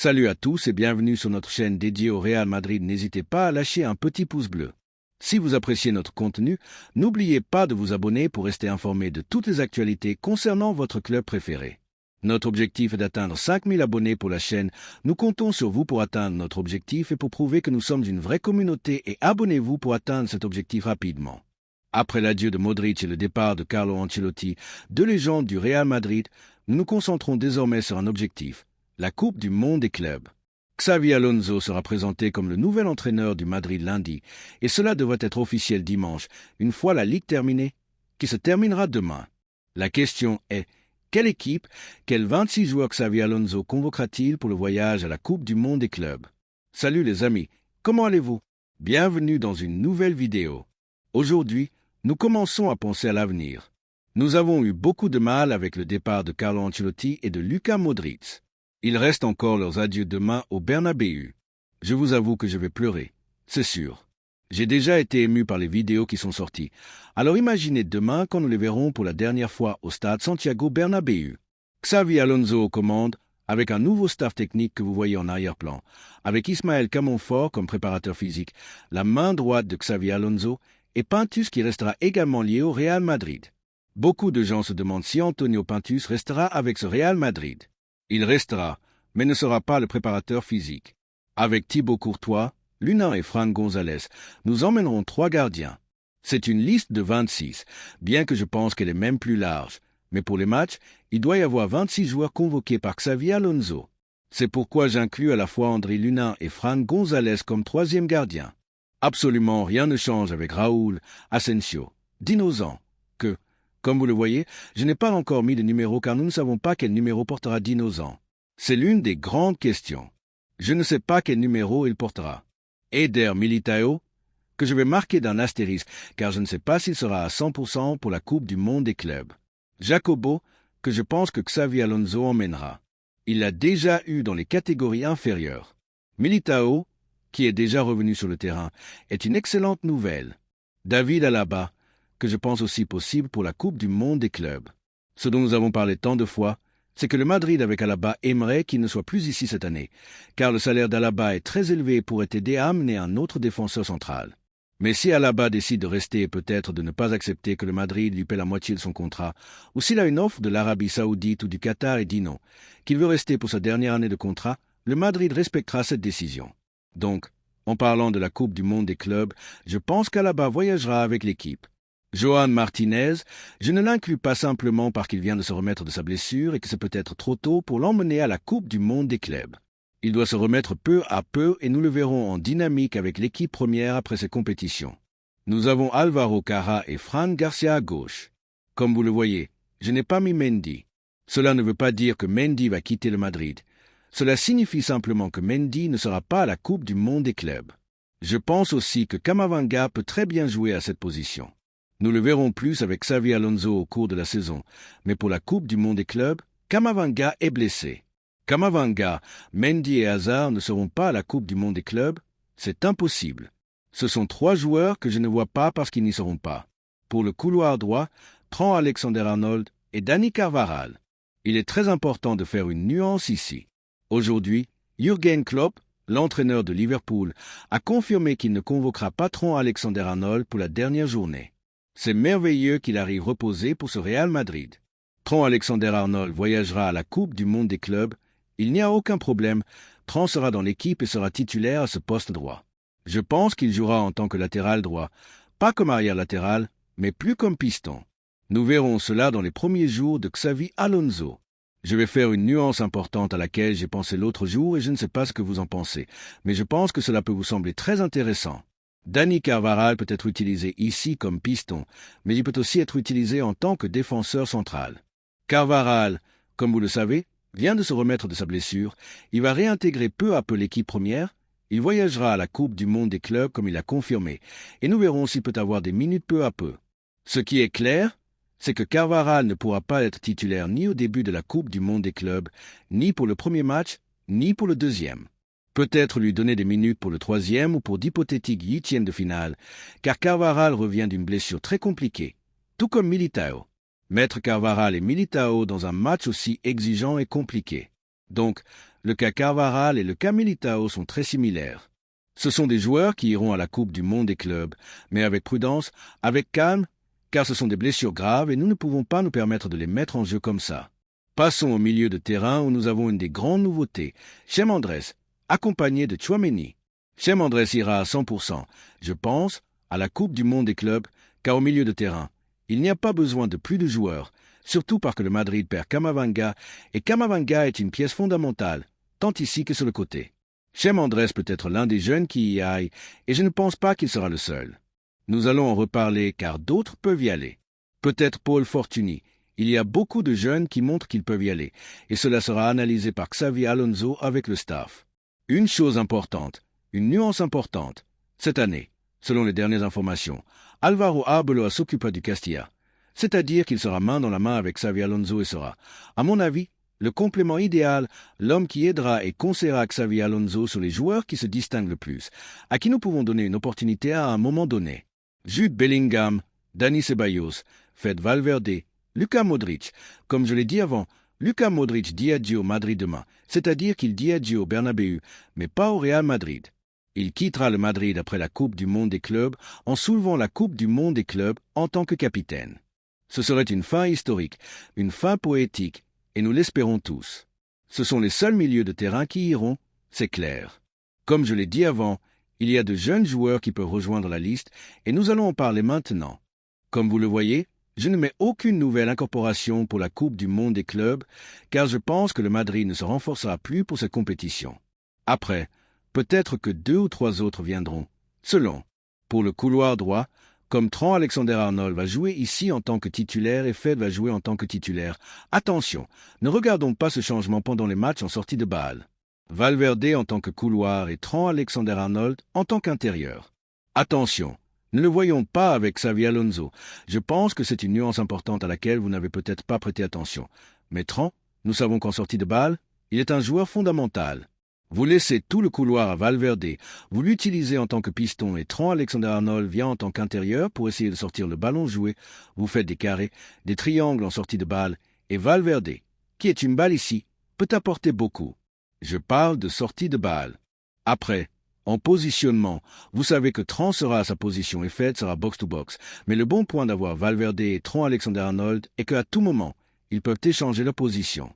Salut à tous et bienvenue sur notre chaîne dédiée au Real Madrid. N'hésitez pas à lâcher un petit pouce bleu. Si vous appréciez notre contenu, n'oubliez pas de vous abonner pour rester informé de toutes les actualités concernant votre club préféré. Notre objectif est d'atteindre 5000 abonnés pour la chaîne. Nous comptons sur vous pour atteindre notre objectif et pour prouver que nous sommes une vraie communauté, et abonnez-vous pour atteindre cet objectif rapidement. Après l'adieu de Modric et le départ de Carlo Ancelotti, deux légendes du Real Madrid, nous nous concentrons désormais sur un objectif: la Coupe du Monde des clubs. Xavi Alonso sera présenté comme le nouvel entraîneur du Madrid lundi, et cela devrait être officiel dimanche, une fois la Ligue terminée, qui se terminera demain. La question est: quelle équipe, quels 26 joueurs Xavi Alonso convoquera-t-il pour le voyage à la Coupe du Monde des clubs? Salut les amis, comment allez-vous? Bienvenue dans une nouvelle vidéo. Aujourd'hui, nous commençons à penser à l'avenir. Nous avons eu beaucoup de mal avec le départ de Carlo Ancelotti et de Luka Modric. Il reste encore leurs adieux demain au Bernabéu. Je vous avoue que je vais pleurer, c'est sûr. J'ai déjà été ému par les vidéos qui sont sorties. Alors imaginez demain quand nous les verrons pour la dernière fois au stade Santiago Bernabéu. Xavi Alonso aux commandes, avec un nouveau staff technique que vous voyez en arrière-plan, avec Ismaël Camonfort comme préparateur physique, la main droite de Xavi Alonso, et Pintus qui restera également lié au Real Madrid. Beaucoup de gens se demandent si Antonio Pintus restera avec ce Real Madrid. Il restera, mais ne sera pas le préparateur physique. Avec Thibaut Courtois, Lunin et Fran González, nous emmènerons 3 gardiens. C'est une liste de 26, bien que je pense qu'elle est même plus large. Mais pour les matchs, il doit y avoir 26 joueurs convoqués par Xavi Alonso. C'est pourquoi j'inclus à la fois André Lunin et Fran González comme 3e gardien. Absolument rien ne change avec Raúl, Asensio, Dinozan, que, comme vous le voyez, je n'ai pas encore mis de numéro car nous ne savons pas quel numéro portera Dinozan. C'est l'une des grandes questions. Je ne sais pas quel numéro il portera. Eder Militao, que je vais marquer d'un astérisque car je ne sais pas s'il sera à 100% pour la Coupe du Monde des clubs. Jacobo, que je pense que Xavi Alonso emmènera. Il l'a déjà eu dans les catégories inférieures. Militao, qui est déjà revenu sur le terrain, est une excellente nouvelle. David Alaba, que je pense aussi possible pour la Coupe du Monde des clubs. Ce dont nous avons parlé tant de fois, c'est que le Madrid avec Alaba aimerait qu'il ne soit plus ici cette année, car le salaire d'Alaba est très élevé et pourrait aider à amener un autre défenseur central. Mais si Alaba décide de rester et peut-être de ne pas accepter que le Madrid lui paie la moitié de son contrat, ou s'il a une offre de l'Arabie Saoudite ou du Qatar et dit non, qu'il veut rester pour sa dernière année de contrat, le Madrid respectera cette décision. Donc, en parlant de la Coupe du Monde des clubs, je pense qu'Alaba voyagera avec l'équipe. Johan Martinez, je ne l'inclus pas simplement parce qu'il vient de se remettre de sa blessure et que c'est peut-être trop tôt pour l'emmener à la Coupe du Monde des clubs. Il doit se remettre peu à peu et nous le verrons en dynamique avec l'équipe première après ces compétitions. Nous avons Alvaro Cara et Fran Garcia à gauche. Comme vous le voyez, je n'ai pas mis Mendy. Cela ne veut pas dire que Mendy va quitter le Madrid. Cela signifie simplement que Mendy ne sera pas à la Coupe du Monde des clubs. Je pense aussi que Camavinga peut très bien jouer à cette position. Nous le verrons plus avec Xavi Alonso au cours de la saison, mais pour la Coupe du Monde des clubs, Camavinga est blessé. Camavinga, Mendy et Hazard ne seront pas à la Coupe du Monde des clubs, c'est impossible. Ce sont 3 joueurs que je ne vois pas parce qu'ils n'y seront pas. Pour le couloir droit, Trent Alexander-Arnold et Dani Carvajal. Il est très important de faire une nuance ici. Aujourd'hui, Jürgen Klopp, l'entraîneur de Liverpool, a confirmé qu'il ne convoquera pas Trent Alexander-Arnold pour la dernière journée. C'est merveilleux qu'il arrive reposé pour ce Real Madrid. Trent Alexander-Arnold voyagera à la Coupe du Monde des clubs. Il n'y a aucun problème. Trent sera dans l'équipe et sera titulaire à ce poste droit. Je pense qu'il jouera en tant que latéral droit, pas comme arrière latéral, mais plus comme piston. Nous verrons cela dans les premiers jours de Xavi Alonso. Je vais faire une nuance importante à laquelle j'ai pensé l'autre jour et je ne sais pas ce que vous en pensez, mais je pense que cela peut vous sembler très intéressant. Dani Carvajal peut être utilisé ici comme piston, mais il peut aussi être utilisé en tant que défenseur central. Carvajal, comme vous le savez, vient de se remettre de sa blessure. Il va réintégrer peu à peu l'équipe première. Il voyagera à la Coupe du Monde des clubs comme il l'a confirmé, et nous verrons s'il peut avoir des minutes peu à peu. Ce qui est clair, c'est que Carvajal ne pourra pas être titulaire ni au début de la Coupe du Monde des clubs, ni pour le premier match, ni pour le deuxième. Peut-être lui donner des minutes pour le 3e ou pour d'hypothétiques 8e de finale, car Carvajal revient d'une blessure très compliquée, tout comme Militao. Mettre Carvajal et Militao dans un match aussi exigeant est compliqué. Donc, le cas Carvajal et le cas Militao sont très similaires. Ce sont des joueurs qui iront à la Coupe du Monde des clubs, mais avec prudence, avec calme, car ce sont des blessures graves et nous ne pouvons pas nous permettre de les mettre en jeu comme ça. Passons au milieu de terrain où nous avons une des grandes nouveautés, Chem Andrés, accompagné de Tchouaméni. Chem Andrés ira à 100%, je pense, à la Coupe du Monde des clubs, car au milieu de terrain, il n'y a pas besoin de plus de joueurs, surtout parce que le Madrid perd Camavinga, et Camavinga est une pièce fondamentale, tant ici que sur le côté. Chem Andrés peut être l'un des jeunes qui y aillent, et je ne pense pas qu'il sera le seul. Nous allons en reparler car d'autres peuvent y aller. Peut-être Paul Fortuny. Il y a beaucoup de jeunes qui montrent qu'ils peuvent y aller, et cela sera analysé par Xavi Alonso avec le staff. Une chose importante, une nuance importante. Cette année, selon les dernières informations, Alvaro Arbeloa s'occupa du Castilla. C'est-à-dire qu'il sera main dans la main avec Xavi Alonso et sera, à mon avis, le complément idéal, l'homme qui aidera et conseillera Xavi Alonso sur les joueurs qui se distinguent le plus, à qui nous pouvons donner une opportunité à un moment donné. Jude Bellingham, Dani Ceballos, Fed Valverde, Luka Modric. Comme je l'ai dit avant, Luka Modric dit adieu au Madrid demain, c'est-à-dire qu'il dit adieu au Bernabéu, mais pas au Real Madrid. Il quittera le Madrid après la Coupe du Monde des clubs en soulevant la Coupe du Monde des clubs en tant que capitaine. Ce serait une fin historique, une fin poétique, et nous l'espérons tous. Ce sont les seuls milieux de terrain qui iront, c'est clair. Comme je l'ai dit avant, il y a de jeunes joueurs qui peuvent rejoindre la liste, et nous allons en parler maintenant. Comme vous le voyez, je ne mets aucune nouvelle incorporation pour la Coupe du Monde des clubs, car je pense que le Madrid ne se renforcera plus pour cette compétition. Après, peut-être que 2 ou 3 autres viendront, selon. Pour le couloir droit, comme Trent Alexander-Arnold va jouer ici en tant que titulaire et Fed va jouer en tant que titulaire, attention, ne regardons pas ce changement pendant les matchs en sortie de balle. Valverde en tant que couloir et Trent Alexander-Arnold en tant qu'intérieur. Attention, ne le voyons pas avec Xavi Alonso. Je pense que c'est une nuance importante à laquelle vous n'avez peut-être pas prêté attention. Mais Trent, nous savons qu'en sortie de balle, il est un joueur fondamental. Vous laissez tout le couloir à Valverde, vous l'utilisez en tant que piston et Trent Alexander-Arnold vient en tant qu'intérieur pour essayer de sortir le ballon joué, vous faites des carrés, des triangles en sortie de balle, et Valverde, qui est une balle ici, peut apporter beaucoup. Je parle de sortie de balle. Après, en positionnement, vous savez que Trent sera à sa position et Fed sera box-to-box, mais le bon point d'avoir Valverde et Trent Alexander-Arnold est qu'à tout moment, ils peuvent échanger leur position.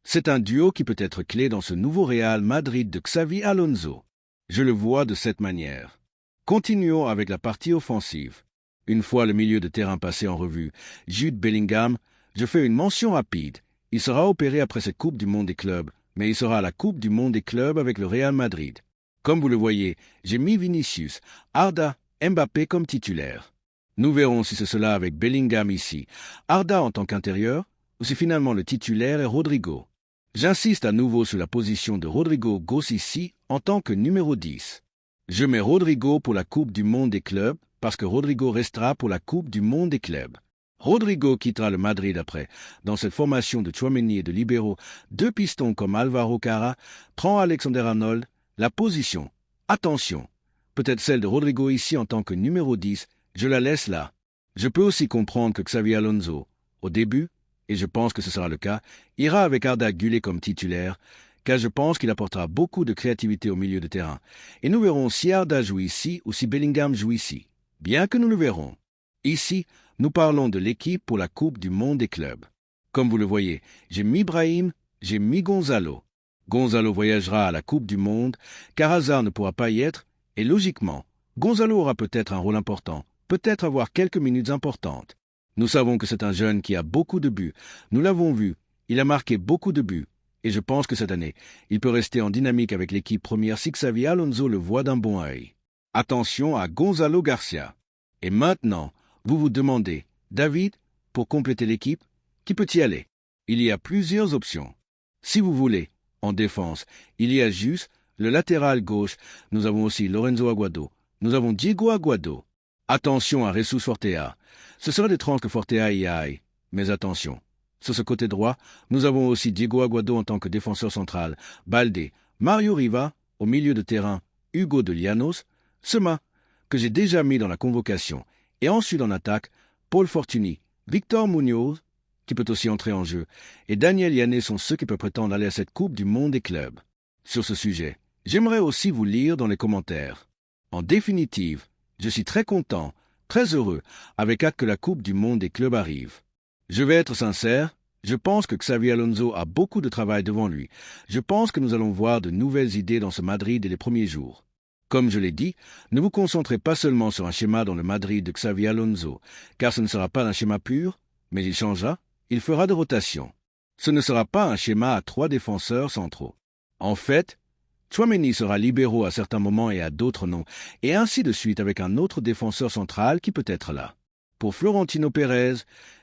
C'est un duo qui peut être clé dans ce nouveau Real Madrid de Xavi Alonso. Je le vois de cette manière. Continuons avec la partie offensive. Une fois le milieu de terrain passé en revue, Jude Bellingham, je fais une mention rapide. Il sera opéré après cette Coupe du Monde des clubs, mais il sera à la Coupe du Monde des clubs avec le Real Madrid. Comme vous le voyez, j'ai mis Vinicius, Arda, Mbappé comme titulaire. Nous verrons si c'est cela avec Bellingham ici, Arda en tant qu'intérieur, ou si finalement le titulaire est Rodrigo. J'insiste à nouveau sur la position de Rodrigo Gos ici en tant que numéro 10. Je mets Rodrigo pour la Coupe du Monde des clubs parce que Rodrigo restera pour la Coupe du Monde des clubs. Rodrigo quittera le Madrid après, dans cette formation de Tchouaméni et de libéraux, 2 pistons comme Alvaro Cara, Trent Alexander-Arnold, la position, attention, peut-être celle de Rodrigo ici en tant que numéro 10, je la laisse là. Je peux aussi comprendre que Xavi Alonso, au début, et je pense que ce sera le cas, ira avec Arda Güler comme titulaire, car je pense qu'il apportera beaucoup de créativité au milieu de terrain. Et nous verrons si Arda joue ici ou si Bellingham joue ici. Bien que nous le verrons. Ici, nous parlons de l'équipe pour la Coupe du Monde des clubs. Comme vous le voyez, j'ai mis Brahim, j'ai mis Gonzalo. Gonzalo voyagera à la Coupe du Monde, car Hazard ne pourra pas y être, et logiquement, Gonzalo aura peut-être un rôle important, peut-être avoir quelques minutes importantes. Nous savons que c'est un jeune qui a beaucoup de buts. Nous l'avons vu. Il a marqué beaucoup de buts. Et je pense que cette année, il peut rester en dynamique avec l'équipe première si Xavi Alonso le voit d'un bon œil. Attention à Gonzalo Garcia. Et maintenant, vous vous demandez, David, pour compléter l'équipe, qui peut y aller? Il y a plusieurs options. Si vous voulez, en défense, il y a juste le latéral gauche. Nous avons aussi Lorenzo Aguado. Nous avons Diego Aguado. Attention à Jesus Fortea. Ce serait étrange que Fortea y aille, mais attention. Sur ce côté droit, nous avons aussi Diego Aguado en tant que défenseur central, Balde, Mario Riva, au milieu de terrain, Hugo de Llanos, Sema, que j'ai déjà mis dans la convocation, et ensuite en attaque, Paul Fortuny, Victor Munoz, qui peut aussi entrer en jeu, et Daniel Yanné sont ceux qui peuvent prétendre aller à cette Coupe du Monde des clubs. Sur ce sujet, j'aimerais aussi vous lire dans les commentaires. En définitive, je suis très content, très heureux, avec hâte que la Coupe du Monde des clubs arrive. Je vais être sincère, je pense que Xavi Alonso a beaucoup de travail devant lui. Je pense que nous allons voir de nouvelles idées dans ce Madrid dès les premiers jours. Comme je l'ai dit, ne vous concentrez pas seulement sur un schéma dans le Madrid de Xavi Alonso, car ce ne sera pas un schéma pur, mais il changera, il fera de rotation. Ce ne sera pas un schéma à 3 défenseurs centraux. En fait, Tchouaméni sera libéraux à certains moments et à d'autres non, et ainsi de suite avec un autre défenseur central qui peut être là. Pour Florentino Pérez,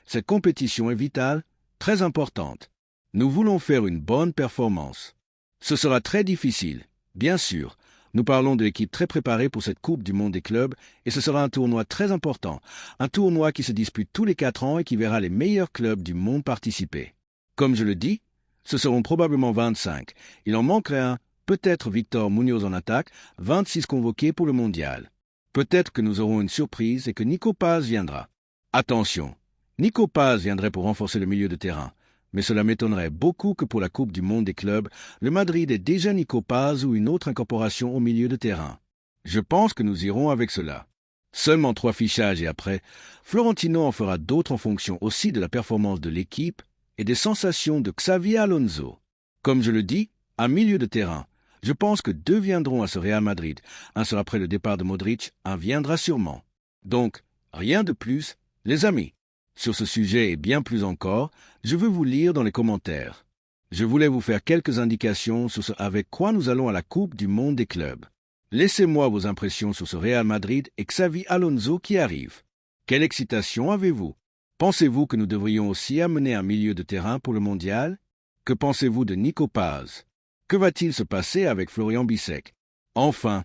cette compétition est vitale, très importante. Nous voulons faire une bonne performance. Ce sera très difficile, bien sûr. Nous parlons de l'équipe très préparée pour cette Coupe du Monde des clubs et ce sera un tournoi très important, un tournoi qui se dispute tous les 4 ans et qui verra les meilleurs clubs du monde participer. Comme je le dis, ce seront probablement 25. Il en manquerait un, peut-être Victor Muñoz en attaque, 26 convoqués pour le mondial. Peut-être que nous aurons une surprise et que Nico Paz viendra. Attention, Nico Paz viendrait pour renforcer le milieu de terrain. Mais cela m'étonnerait beaucoup que pour la Coupe du Monde des clubs, le Madrid ait déjà Nico Paz ou une autre incorporation au milieu de terrain. Je pense que nous irons avec cela. Seulement 3 fichages et après, Florentino en fera d'autres en fonction aussi de la performance de l'équipe et des sensations de Xavi Alonso. Comme je le dis, un milieu de terrain. Je pense que 2 viendront à ce Real Madrid. Un sera après le départ de Modric, un viendra sûrement. Donc, rien de plus, les amis. Sur ce sujet et bien plus encore, je veux vous lire dans les commentaires. Je voulais vous faire quelques indications sur ce avec quoi nous allons à la Coupe du Monde des clubs. Laissez-moi vos impressions sur ce Real Madrid et Xavi Alonso qui arrive. Quelle excitation avez-vous? Pensez-vous que nous devrions aussi amener un milieu de terrain pour le mondial? Que pensez-vous de Nico Paz? Que va-t-il se passer avec Florian Bissek? Enfin,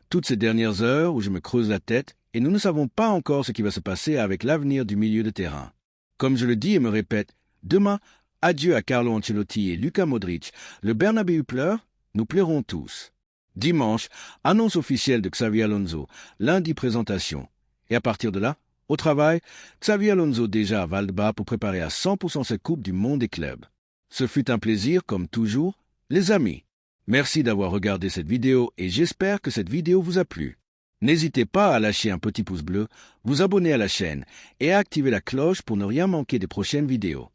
toutes ces dernières heures où je me creuse la tête, et nous ne savons pas encore ce qui va se passer avec l'avenir du milieu de terrain. Comme je le dis et me répète, demain, adieu à Carlo Ancelotti et Luka Modric. Le Bernabéu pleure, nous pleurons tous. Dimanche, annonce officielle de Xavi Alonso, lundi présentation. Et à partir de là, au travail, Xavi Alonso déjà à Valdebar pour préparer à 100% cette Coupe du Monde des clubs. Ce fut un plaisir, comme toujours, les amis. Merci d'avoir regardé cette vidéo et j'espère que cette vidéo vous a plu. N'hésitez pas à lâcher un petit pouce bleu, vous abonner à la chaîne et à activer la cloche pour ne rien manquer des prochaines vidéos.